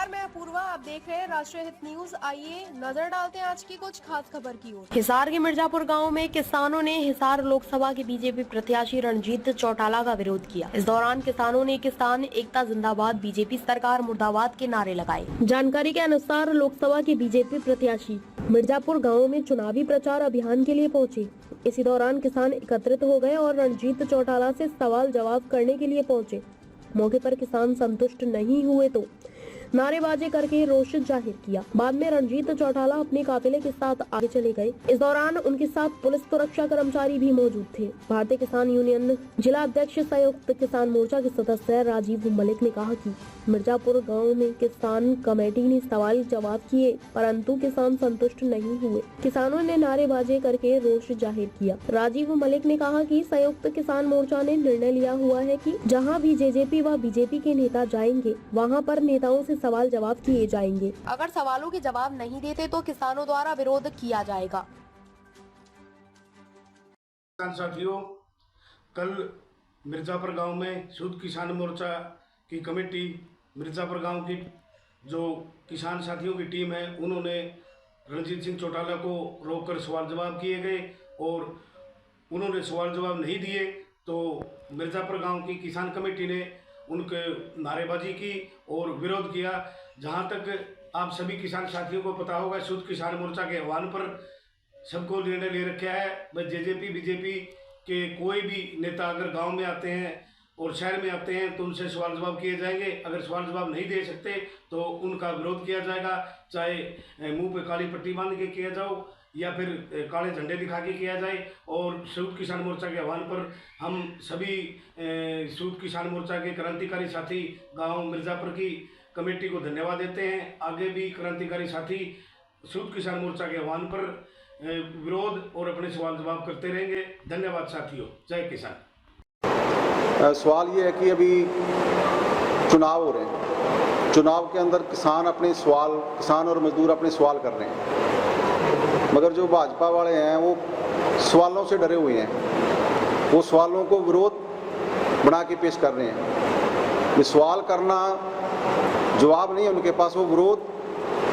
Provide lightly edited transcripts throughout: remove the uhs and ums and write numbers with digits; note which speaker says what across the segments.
Speaker 1: नमस्कार, मैं अपूर्वा। आप देख रहे हैं राष्ट्रीय हित न्यूज। आइए नजर डालते हैं आज की कुछ खास खबर की ओर। हिसार के मिर्जापुर गांव में किसानों ने हिसार लोकसभा के बीजेपी प्रत्याशी रणजीत चौटाला का विरोध किया। इस दौरान किसानों ने किसान एकता जिंदाबाद, बीजेपी सरकार मुर्दाबाद के नारे लगाए। जानकारी के अनुसार लोकसभा के बीजेपी प्रत्याशी मिर्जापुर गाँव में चुनावी प्रचार अभियान के लिए पहुँचे। इसी दौरान किसान एकत्रित हो गए और रणजीत चौटाला से सवाल जवाब करने के लिए पहुँचे। मौके पर किसान संतुष्ट नहीं हुए तो नारेबाजी करके रोष जाहिर किया। बाद में रणजीत चौटाला अपने काफिले के साथ आगे चले गए। इस दौरान उनके साथ पुलिस सुरक्षा कर्मचारी भी मौजूद थे। भारतीय किसान यूनियन जिला अध्यक्ष संयुक्त किसान मोर्चा के सदस्य राजीव मलिक ने कहा कि मिर्जापुर गांव में किसान कमेटी ने सवाल जवाब किए, परंतु किसान संतुष्ट नहीं हुए। किसानों ने नारेबाजी करके रोष जाहिर किया। राजीव मलिक ने कहा कि संयुक्त किसान मोर्चा ने निर्णय लिया हुआ है कि जहां भी जेजेपी व बीजेपी के नेता जाएंगे, वहां पर नेताओं से सवाल जवाब किए जाएंगे। अगर सवालों के जवाब नहीं देते तो किसानों द्वारा विरोध किया जाएगा।
Speaker 2: किसान साथियों, कल मिर्जापुर गांव में शुद्ध किसान मोर्चा की कमेटी, मिर्जापुर गांव की जो किसान साथियों की टीम है, उन्होंने रणजीत सिंह चौटाला को रोककर सवाल जवाब किए गए और उन्होंने सवाल जवाब नहीं दिए तो मिर्जापुर गांव की किसान कमेटी ने उनके नारेबाजी की और विरोध किया। जहां तक आप सभी किसान साथियों को पता होगा, शुद्ध किसान मोर्चा के आह्वान पर सबको निर्णय ले रखा है। बस जेजेपी बीजेपी के कोई भी नेता अगर गांव में आते हैं और शहर में आते हैं तो उनसे सवाल जवाब किए जाएंगे। अगर सवाल जवाब नहीं दे सकते तो उनका विरोध किया जाएगा, चाहे मुंह पे काली पट्टी बांध के किया जाओ या फिर काले झंडे दिखा के किया जाए। और संयुक्त किसान मोर्चा के आह्वान पर हम सभी संयुक्त किसान मोर्चा के क्रांतिकारी साथी गांव मिर्जापुर की कमेटी को धन्यवाद देते हैं। आगे भी क्रांतिकारी साथी संयुक्त किसान मोर्चा के आह्वान पर विरोध और अपने सवाल जवाब करते रहेंगे। धन्यवाद साथियों। जय किसान।
Speaker 3: सवाल ये है कि अभी चुनाव हो रहे हैं, चुनाव के अंदर किसान और मजदूर अपने सवाल कर रहे हैं, मगर जो भाजपा वाले हैं वो सवालों से डरे हुए हैं। वो सवालों को विरोध बना के पेश कर रहे हैं। ये सवाल करना जवाब नहीं है उनके पास, वो विरोध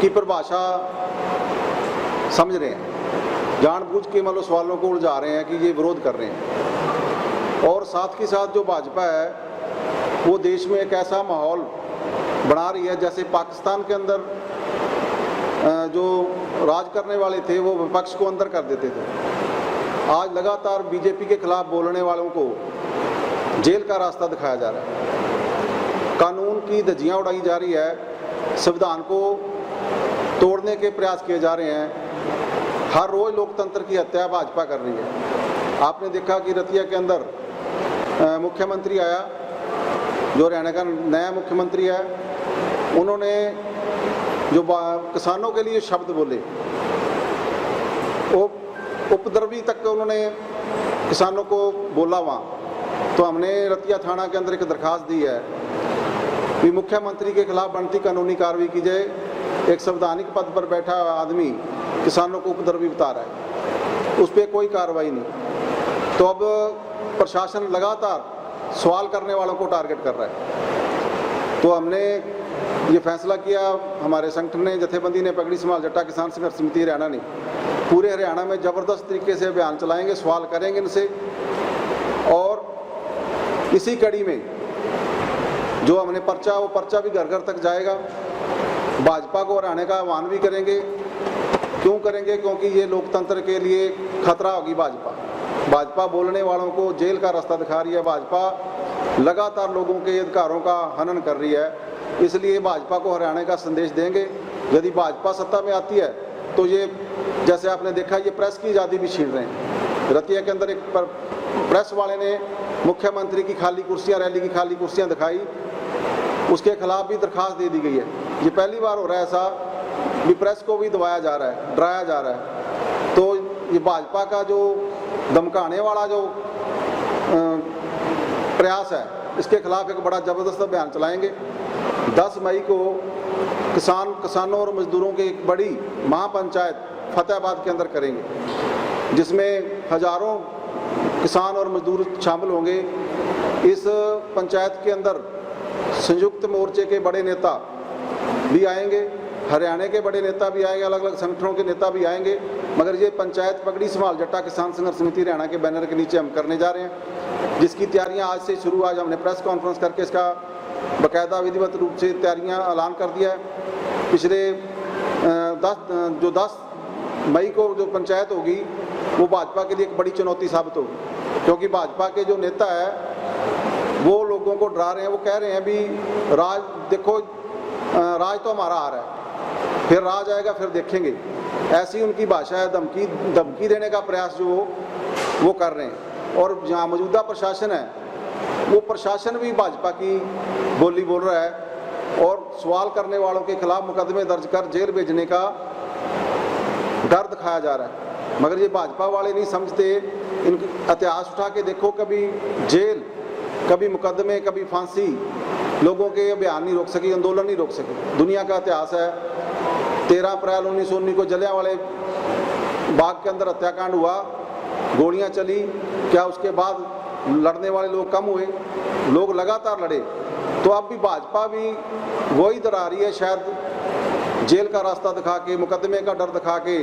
Speaker 3: की परिभाषा समझ रहे हैं, जानबूझ के मतलब सवालों को उलझा रहे हैं कि ये विरोध कर रहे हैं। और साथ के साथ जो भाजपा है वो देश में एक ऐसा माहौल बना रही है जैसे पाकिस्तान के अंदर जो राज करने वाले थे वो विपक्ष को अंदर कर देते थे। आज लगातार बीजेपी के खिलाफ बोलने वालों को जेल का रास्ता दिखाया जा रहा है, कानून की धज्जियां उड़ाई जा रही है, संविधान को तोड़ने के प्रयास किए जा रहे हैं। हर रोज लोकतंत्र की हत्या भाजपा कर रही है। आपने देखा कि रतिया के अंदर मुख्यमंत्री आया, जो हरियाणा का नया मुख्यमंत्री है, उन्होंने जो किसानों के लिए शब्द बोले, वो उपद्रवी तक उन्होंने किसानों को बोला वहाँ। तो हमने रतिया थाना के अंदर एक दरखास्त दी है कि मुख्यमंत्री के खिलाफ बनती कानूनी कार्रवाई की जाए। एक संवैधानिक पद पर बैठा आदमी किसानों को उपद्रवी बता रहा है, उस पर कोई कार्रवाई नहीं। तो अब प्रशासन लगातार सवाल करने वालों को टारगेट कर रहा है। तो हमने ये फैसला किया, हमारे संगठन ने, जथेबंदी ने, पगड़ी समाल जट्टा किसान संघर्ष समिति हरियाणा ने पूरे हरियाणा में ज़बरदस्त तरीके से अभियान चलाएंगे, सवाल करेंगे इनसे। और इसी कड़ी में जो हमने पर्चा, वो पर्चा भी घर घर तक जाएगा। भाजपा को हराने का आह्वान भी करेंगे। क्यों करेंगे? क्योंकि ये लोकतंत्र के लिए खतरा होगी भाजपा बोलने वालों को जेल का रास्ता दिखा रही है। भाजपा लगातार लोगों के अधिकारों का हनन कर रही है, इसलिए भाजपा को हराने का संदेश देंगे। यदि भाजपा सत्ता में आती है तो ये, जैसे आपने देखा, ये प्रेस की आज़ादी भी छीन रहे हैं। रतिया के अंदर एक प्रेस वाले ने मुख्यमंत्री की खाली कुर्सियां, रैली की खाली कुर्सियां दिखाई, उसके खिलाफ भी दरखास्त दे दी गई है। ये पहली बार हो रहा है ऐसा भी प्रेस को भी दबाया जा रहा है, डराया जा रहा है। तो ये भाजपा का जो धमकाने वाला जो प्रयास है, इसके खिलाफ एक बड़ा ज़बरदस्त अभियान चलाएंगे। 10 मई को किसानों और मजदूरों की एक बड़ी महापंचायत फतेहाबाद के अंदर करेंगे, जिसमें हजारों किसान और मजदूर शामिल होंगे। इस पंचायत के अंदर संयुक्त मोर्चे के बड़े नेता भी आएंगे, हरियाणा के बड़े नेता भी आएंगे, अलग अलग संगठनों के नेता भी आएंगे। मगर ये पंचायत पगड़ी संभाल जट्टा किसान संघर्ष समिति हरियाणा के बैनर के नीचे हम करने जा रहे हैं, जिसकी तैयारियां आज से शुरू। आज हमने प्रेस कॉन्फ्रेंस करके इसका बाकायदा विधिवत रूप से तैयारियां ऐलान कर दिया है। पिछले 10 मई को जो पंचायत होगी वो भाजपा के लिए एक बड़ी चुनौती साबित होगी, क्योंकि भाजपा के जो नेता है वो लोगों को डरा रहे हैं। वो कह रहे हैं भी राज देखो, राज तो हमारा आ रहा है, फिर राज आएगा फिर देखेंगे। ऐसी उनकी भाषा है, धमकी देने का प्रयास जो वो कर रहे हैं। और जहाँ मौजूदा प्रशासन है वो प्रशासन भी भाजपा की बोली बोल रहा है और सवाल करने वालों के खिलाफ मुकदमे दर्ज कर जेल भेजने का डर दिखाया जा रहा है। मगर ये भाजपा वाले नहीं समझते। इनकी इतिहास उठा के देखो, कभी जेल, कभी मुकदमे, कभी फांसी, लोगों के अभियान नहीं रोक सकी, आंदोलन नहीं रोक सके। दुनिया का इतिहास है। 13 अप्रैल 1919 को जलियांवाले बाग के अंदर हत्याकांड हुआ, गोलियां चली, क्या उसके बाद लड़ने वाले लोग कम हुए? लोग लगातार लड़े। तो अब भी भाजपा भी वही डरा रही है, शायद जेल का रास्ता दिखा के, मुकदमे का डर दिखा के।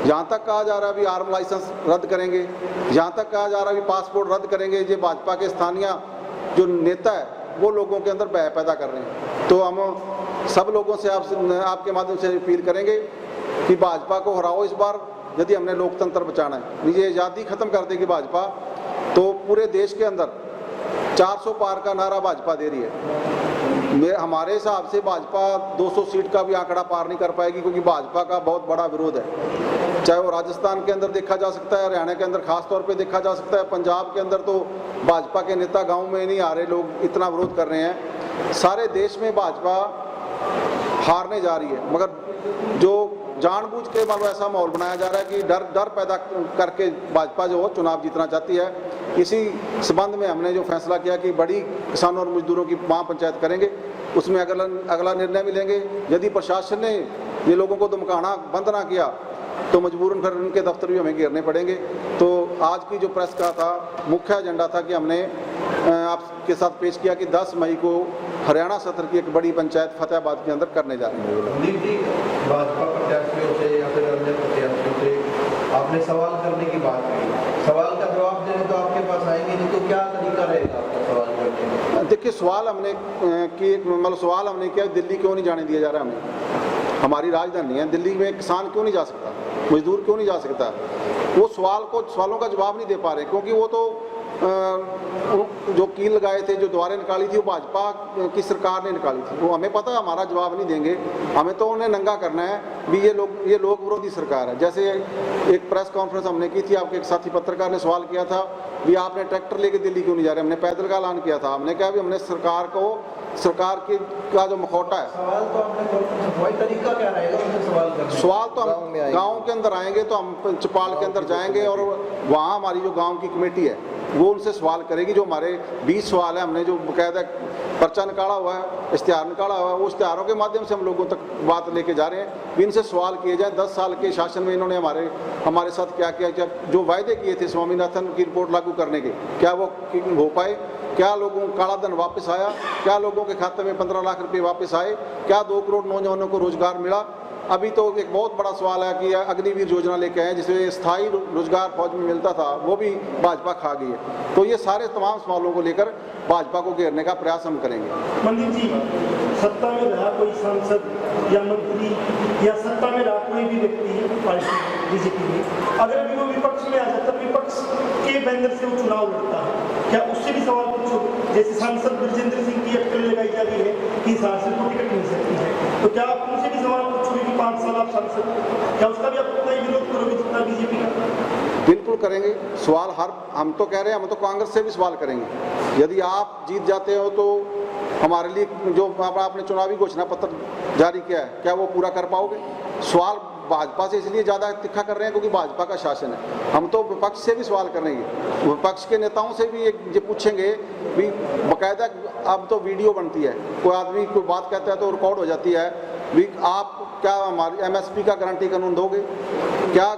Speaker 3: यहाँ तक कहा जा रहा है भी आर्म लाइसेंस रद्द करेंगे, यहाँ तक कहा जा रहा है भी पासपोर्ट रद्द करेंगे। ये भाजपा के स्थानीय जो नेता है वो लोगों के अंदर भय पैदा कर रहे हैं। तो हम सब लोगों से आपके माध्यम से अपील करेंगे कि भाजपा को हराओ इस बार, यदि हमने लोकतंत्र बचाना है। ये आज़ादी खत्म कर देगी भाजपा तो पूरे देश के अंदर 400 पार का नारा भाजपा दे रही है। हमारे हिसाब से भाजपा 200 सीट का भी आंकड़ा पार नहीं कर पाएगी, क्योंकि भाजपा का बहुत बड़ा विरोध है। चाहे वो राजस्थान के अंदर देखा जा सकता है, हरियाणा के अंदर खास तौर पे देखा जा सकता है, पंजाब के अंदर तो भाजपा के नेता गांव में नहीं आ रहे, लोग इतना विरोध कर रहे हैं। सारे देश में भाजपा हारने जा रही है। मगर जो जानबूझ के मतलब ऐसा माहौल बनाया जा रहा है कि डर पैदा करके भाजपा जो चुनाव जीतना चाहती है। इसी संबंध में हमने जो फैसला किया कि बड़ी किसानों और मजदूरों की महापंचायत करेंगे, उसमें अगला निर्णय भी लेंगे। यदि प्रशासन ने ये लोगों को धमकाना बंद ना किया तो मजबूरन फिर उनके दफ्तर भी हमें घेरने पड़ेंगे। तो आज की जो प्रेस का था मुख्य एजेंडा था कि हमने आपके साथ पेश किया कि 10 मई को हरियाणा सत्र की एक बड़ी पंचायत फतेहाबाद के अंदर करने जा रहे हैं।
Speaker 4: भाजपा प्रत्याशियों से या फिर अन्य प्रत्याशियों से आपने सवाल करने की बात की, सवाल का जवाब देने तो आपके पास आएंगे नहीं, तो क्या तरीका रहेगा आपका सवाल करने का?
Speaker 3: देखिए, सवाल हमने किया दिल्ली क्यों नहीं जाने दिया जा रहा हमें? हमारी राजधानी है, दिल्ली में किसान क्यों नहीं जा सकता, मजदूर क्यों नहीं जा सकता? वो सवालों का जवाब नहीं दे पा रहे, क्योंकि वो तो जो कील लगाए थे, जो द्वारें निकाली थी, वो भाजपा की सरकार ने निकाली थी। वो हमें पता है हमारा जवाब नहीं देंगे, हमें तो उन्हें नंगा करना है भी ये लोग विरोधी सरकार है। जैसे एक प्रेस कॉन्फ्रेंस हमने की थी, आपके एक साथी पत्रकार ने सवाल किया था भी आपने ट्रैक्टर लेके दिल्ली क्यों नहीं जा रहे? हमने पैदल का ऐलान किया था। हमने कहा भी हमने सरकार का जो मुखौटा है,
Speaker 4: सवाल तो हमने तरीका क्या रहेगा उनसे सवाल करने?
Speaker 3: सवाल तो हम गाँव के अंदर आएंगे, तो हम चौपाल के अंदर जाएंगे और वहाँ हमारी जो गाँव की कमेटी है वो उनसे सवाल करेगी। जो हमारे 20 सवाल है, हमने जो बाकायदा पर्चा निकाला हुआ है, इश्तिहार निकाला हुआ है, वो इश्तिहारों के माध्यम से हम लोगों तक बात लेके जा रहे हैं कि इनसे सवाल किए जाए 10 साल के शासन में इन्होंने हमारे साथ क्या किया, जो वायदे किए थे स्वामीनाथन की रिपोर्ट लागू करने के, क्या वो हो पाए? क्या लोगों को काला धन वापस आया? क्या लोगों के खाते में 15 लाख रुपए वापस आए? क्या 2 करोड़ नौजवानों को रोजगार मिला? अभी तो एक बहुत बड़ा सवाल है कि अग्निवीर योजना लेके आए, जिसमें स्थायी रोजगार फौज में मिलता था, वो भी भाजपा खा गई है। तो ये सारे तमाम सवालों को लेकर भाजपा को घेरने का प्रयास हम करेंगे।
Speaker 5: मंदिर जी, सत्ता में रहा कोई सांसद या मंत्री या सत्ता में रहा कोई भी व्यक्ति पार्टी बीजेपी में, अगर अभी वो विपक्ष में आ जाता, विपक्ष के बैनर से वो चुनाव लड़ता है, क्या उससे भी सवाल पूछो? जैसे सांसद ब्रजेंद्र सिंह की अटकल लगाई जा रही है कि सांसद को टिकट मिल सकती है, तो क्या आप उनसे भी सवाल पूछोगे कि 5 साल आप सांसद, क्या उसका भी आप उतना ही विरोध करोगे जितना बीजेपी का?
Speaker 3: बिल्कुल करेंगे सवाल। हम तो कह रहे हैं, हम तो कांग्रेस से भी सवाल करेंगे। यदि आप जीत जाते हो तो हमारे लिए जो आपने चुनावी घोषणा पत्र जारी किया है, क्या वो पूरा कर पाओगे? सवाल भाजपा से इसलिए ज़्यादा तिखा कर रहे हैं क्योंकि भाजपा का शासन है। हम तो विपक्ष से भी सवाल करेंगे, विपक्ष के नेताओं से भी ये पूछेंगे भी बाकायदा। अब तो वीडियो बनती है, कोई आदमी कोई बात कहता है तो रिकॉर्ड हो जाती है भी आप क्या हमारी MSP का गारंटी कानून दोगे? क्या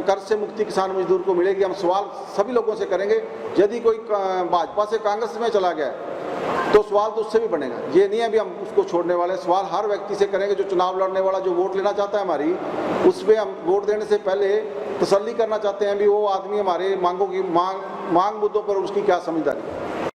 Speaker 3: कर्ज से मुक्ति किसान मजदूर को मिलेगी? हम सवाल सभी लोगों से करेंगे। यदि कोई भाजपा से कांग्रेस में चला गया तो सवाल तो उससे भी बनेगा। ये नहीं है भी हम उसको छोड़ने वाले हैं, सवाल हर व्यक्ति से करेंगे। जो चुनाव लड़ने वाला जो वोट लेना चाहता है हमारी, उसमें हम वोट देने से पहले तसल्ली करना चाहते हैं भी वो आदमी हमारे मांगों की मांग मुद्दों पर उसकी क्या समझदारी है।